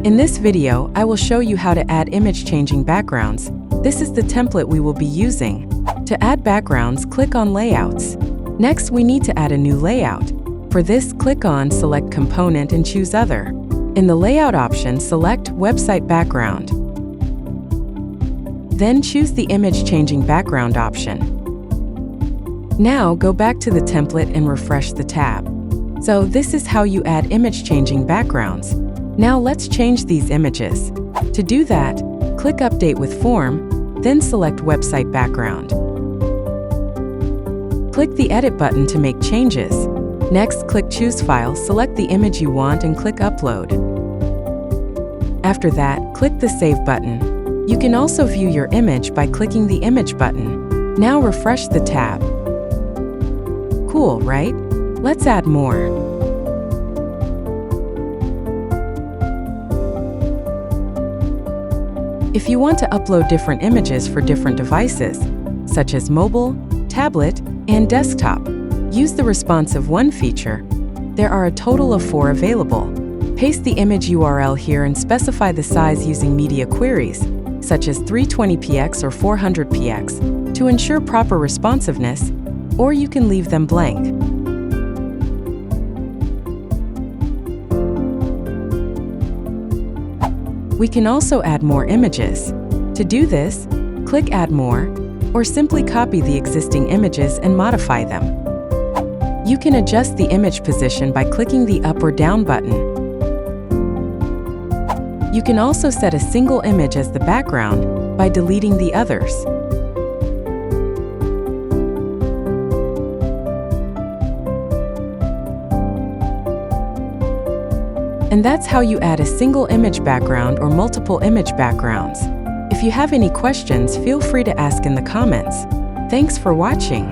In this video, I will show you how to add image-changing backgrounds. This is the template we will be using. To add backgrounds, click on Layouts. Next, we need to add a new layout. For this, click on Select Component and choose Other. In the Layout option, select Website Background. Then choose the Image-Changing Background option. Now, go back to the template and refresh the tab. So, this is how you add image-changing backgrounds. Now let's change these images. To do that, click Update with Form, then select Website Background. Click the Edit button to make changes. Next, click Choose File, select the image you want and click Upload. After that, click the Save button. You can also view your image by clicking the Image button. Now refresh the tab. Cool, right? Let's add more. If you want to upload different images for different devices, such as mobile, tablet, and desktop, use the Responsive One feature. There are a total of 4 available. Paste the image URL here and specify the size using media queries, such as 320px or 400px, to ensure proper responsiveness, or you can leave them blank. We can also add more images. To do this, click Add More, or simply copy the existing images and modify them. You can adjust the image position by clicking the up or down button. You can also set a single image as the background by deleting the others. And that's how you add a single image background or multiple image backgrounds. If you have any questions, feel free to ask in the comments. Thanks for watching.